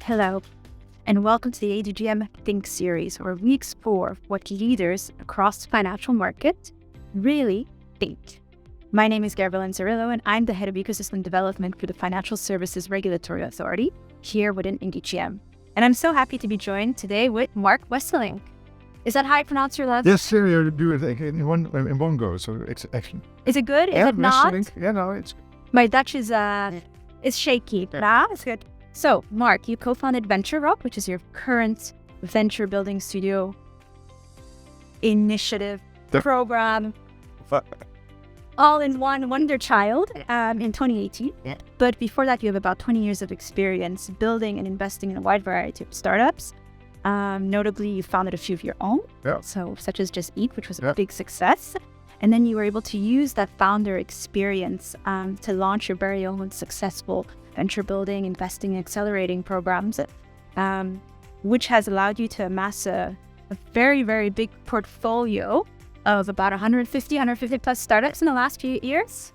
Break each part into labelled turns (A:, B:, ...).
A: Hello, and welcome to the ADGM Think series, where we explore what leaders across the financial market really think. My name is Gabriela Cirillo, and I'm the head of ecosystem development for the Financial Services Regulatory Authority here within ADGM. And I'm so happy to be joined today with Marc Wesselink. Is that how I pronounce your last name?
B: Yes, sir, you do it in one go, so it's excellent.
A: Is it good? Is it not?
B: Yeah, no, it's
A: My Dutch is shaky, but it's good. So, Marc, you co-founded VentureRock, which is your current venture building studio initiative program, all in one wonder child in 2018.
B: Yeah.
A: But before that, you have about 20 years of experience building and investing in a wide variety of startups. Notably, you founded a few of your own, so such as Just Eat, which was a big success. And then you were able to use that founder experience to launch your very own successful venture building, investing, and accelerating programs, which has allowed you to amass a very, very big portfolio of about 150 plus startups in the last few years.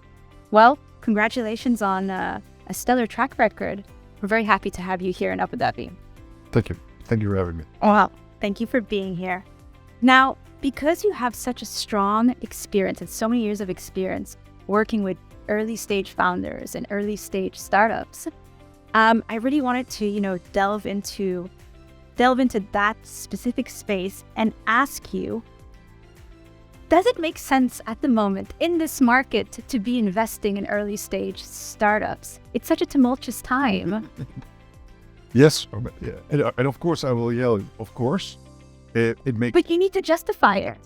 A: Well, congratulations on a stellar track record. We're very happy to have you here in Abu Dhabi.
B: Thank you. Thank you for having me.
A: Well, thank you for being here. Now, because you have such a strong experience and so many years of experience working with early stage founders and early stage startups, I really wanted to, delve into that specific space and ask you, does it make sense at the moment in this market to be investing in early stage startups? It's such a tumultuous time.
B: Yes, and of course I will yell, of course. It makes.
A: But you need to justify it.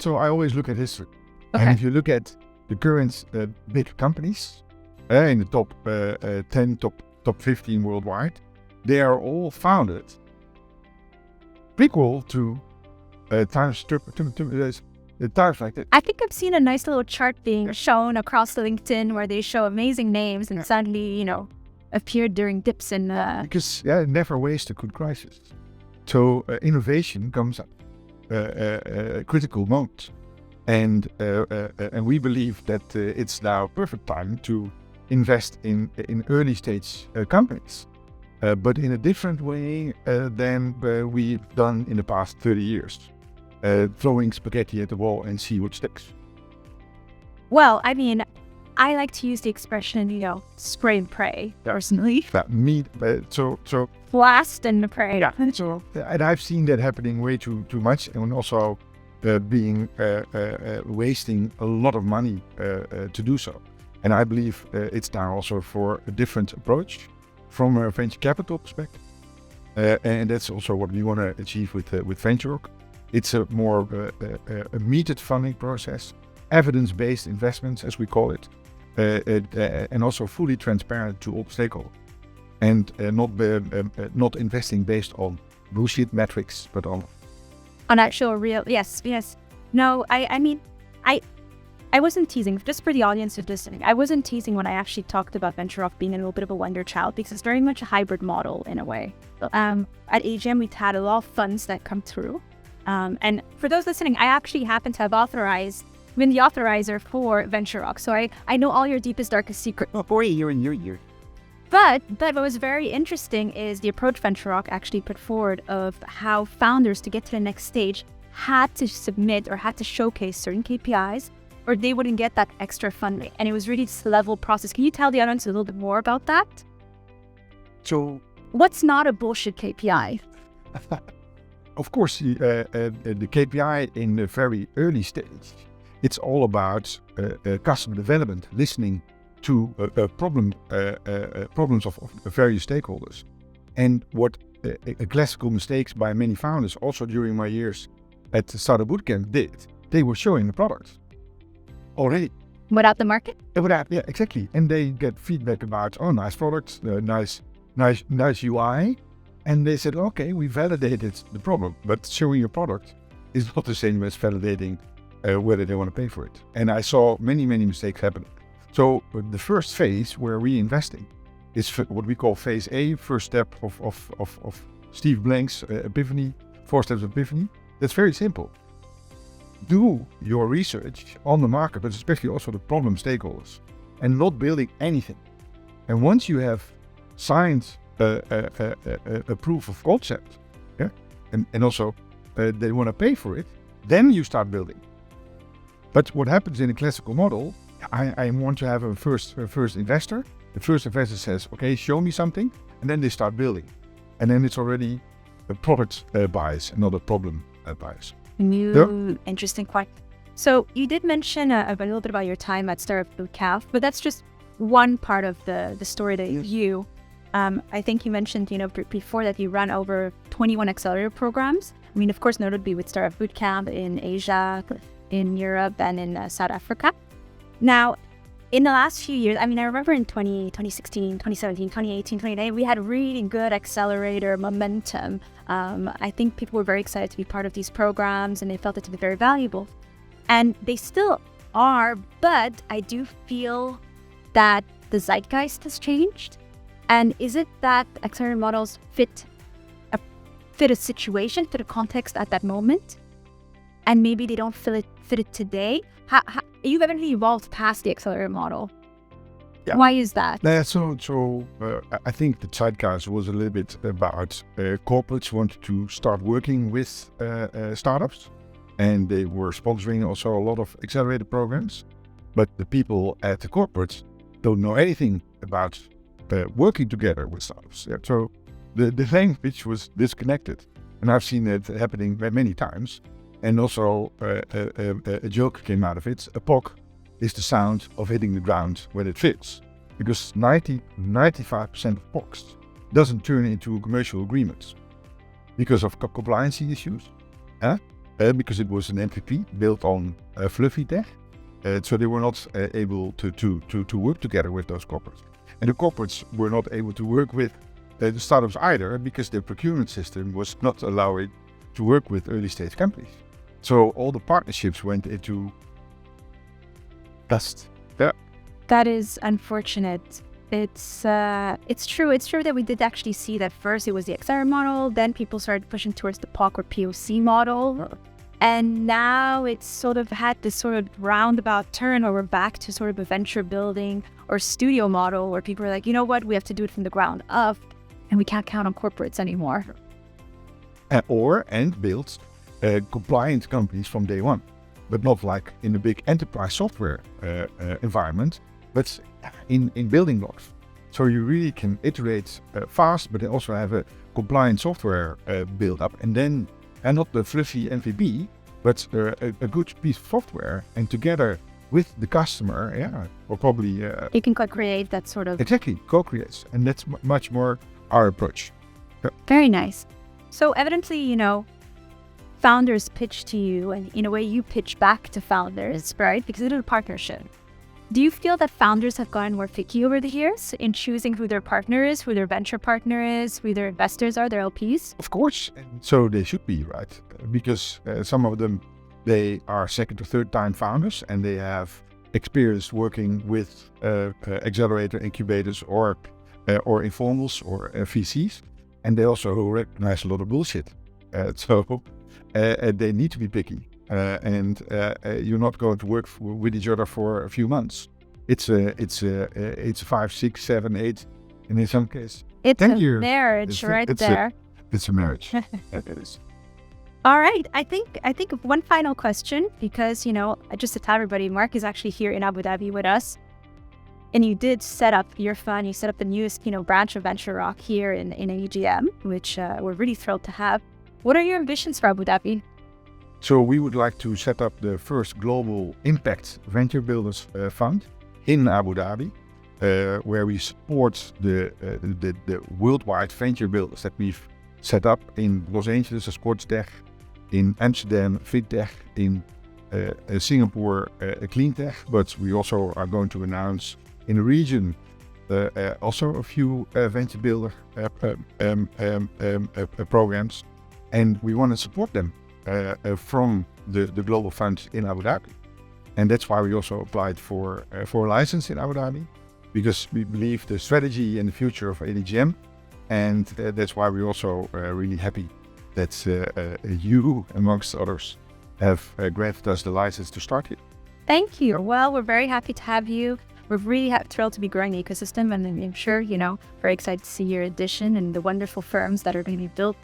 B: So I always look at history.
A: Okay.
B: And if you look at the current big companies in the top 10, top 15 worldwide, they are all founded equal to times like that.
A: I think I've seen a nice little chart being shown across the LinkedIn where they show amazing names and suddenly, appeared during dips in...
B: Because never waste a good crisis. So innovation comes at a critical moment. And we believe that it's now perfect time to invest in early stage companies, but in a different way than we've done in the past 30 years, throwing spaghetti at the wall and see what sticks.
A: Well, I mean, I like to use the expression, spray and pray, personally.
B: So
A: Blast and pray.
B: Yeah. So, and I've seen that happening way too much, and also wasting a lot of money to do so. And I believe it's now also for a different approach from a venture capital perspective. And that's also what we want to achieve with VentureRock. It's a more a metered funding process, evidence-based investments, as we call it, and also fully transparent to all stakeholders. And not investing based on bullshit metrics, but on
A: actual real, yes. No, I mean, I wasn't teasing, just for the audience who's listening, I wasn't teasing when I actually talked about VentureRock being a little bit of a wonder child, because it's very much a hybrid model in a way. At ADGM, we've had a lot of funds that come through. And for those listening, I actually happen to have been the authorizer for VentureRock. So I know all your deepest, darkest secrets.
B: Oh, boy, you're in your year.
A: But what was very interesting is the approach VentureRock actually put forward of how founders, to get to the next stage, had to submit or had to showcase certain KPIs, or they wouldn't get that extra funding. And it was really this level process. Can you tell the audience a little bit more about that?
B: So,
A: what's not a bullshit KPI?
B: Of course, the KPI in the very early stage, it's all about customer development, listening to problems of various stakeholders. And what a classical mistakes by many founders, also during my years at the Startup Bootcamp, they were showing the product already.
A: Without the market?
B: Yeah, exactly. And they get feedback about, nice product, nice UI. And they said, okay, we validated the problem, but showing your product is not the same as validating whether they want to pay for it. And I saw many mistakes happen. So the first phase where we're investing is what we call phase A, first step of Steve Blank's epiphany, 4 steps of epiphany. That's very simple. Do your research on the market, but especially also the problem stakeholders, and not building anything. And once you have signed a proof of concept, yeah, and also they want to pay for it, then you start building. But what happens in a classical model, I want to have a first investor. The first investor says, okay, show me something, and then they start building. And then it's already a product bias, not a problem bias.
A: Interesting point. So you did mention a little bit about your time at Startup Bootcamp, but that's just one part of the story that you, I think you mentioned, before that you ran over 21 accelerator programs. I mean, of course, notably with Startup Bootcamp in Asia, in Europe, and in South Africa. Now, in the last few years, I mean, I remember in 2016, 2017, 2018, 2019, we had really good accelerator momentum. I think people were very excited to be part of these programs and they felt it to be very valuable. And they still are, but I do feel that the zeitgeist has changed. And is it that accelerator models fit a situation, fit a context at that moment? And maybe they don't fit it today? How you've evidently evolved past the accelerator model.
B: Yeah.
A: Why is that?
B: So I think the zeitgeist was a little bit about corporates wanted to start working with startups, and they were sponsoring also a lot of accelerator programs. But the people at the corporates don't know anything about working together with startups. Yeah, so the language was disconnected, and I've seen it happening many times. And also a joke came out of it. A POC is the sound of hitting the ground when it fits. Because 95% of POCs doesn't turn into commercial agreements. Because of compliance issues. Because it was an MVP built on fluffy tech. So they were not able to work together with those corporates. And the corporates were not able to work with the startups either, because their procurement system was not allowing to work with early stage companies. So all the partnerships went into dust. Yeah.
A: That is unfortunate. It's true. It's true that we did actually see that first it was the accelerator model, then people started pushing towards the POC or POC model. And now it's sort of had this sort of roundabout turn where we're back to sort of a venture building or studio model where people are like, you know what, we have to do it from the ground up and we can't count on corporates anymore.
B: And build compliant companies from day one, but not like in a big enterprise software environment, but in building blocks. So you really can iterate fast, but also have a compliant software build up, and then not the fluffy MVP, but a good piece of software, and together with the customer, or probably
A: you can co-create that sort of
B: co-creates, and that's much more our approach. Yeah.
A: Very nice. So evidently, founders pitch to you, and in a way you pitch back to founders, right? Because it is a partnership. Do you feel that founders have gotten more picky over the years in choosing who their partner is, who their venture partner is, who their investors are, their LPs?
B: Of course. And so they should be, right? Because some of them, they are second or third time founders, and they have experience working with accelerator incubators or informals or VCs. And they also recognize a lot of bullshit. So they need to be picky. And you're not going to work with each other for a few months. It's 5, 6, 7, 8, and in some cases,
A: it's
B: 10
A: a
B: years.
A: Marriage right there.
B: It's a marriage. It is.
A: All right. I think one final question, because just to tell everybody, Marc is actually here in Abu Dhabi with us, and you did set up your fund. You set up the newest branch of VentureRock here in ADGM, which we're really thrilled to have. What are your ambitions for Abu Dhabi?
B: So we would like to set up the first global impact venture builders fund in Abu Dhabi, where we support the worldwide venture builders that we've set up in Los Angeles as Sportstech, in Amsterdam Fintech, in Singapore Cleantech, but we also are going to announce in the region also a few venture builder programs, and we want to support them from the global fund in Abu Dhabi. And that's why we also applied for a license in Abu Dhabi, because we believe the strategy and the future of ADGM, and that's why we're also really happy that you, amongst others, have granted us the license to start it.
A: Thank you. Well, we're very happy to have you. we're really thrilled to be growing the ecosystem, and I'm sure, very excited to see your addition and the wonderful firms that are going to be built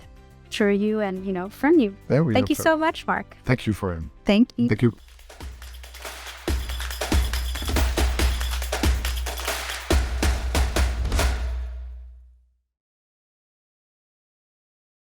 A: through you and, from you. Thank you so much, Marc.
B: Thank you for him.
A: Thank you.
B: Thank you.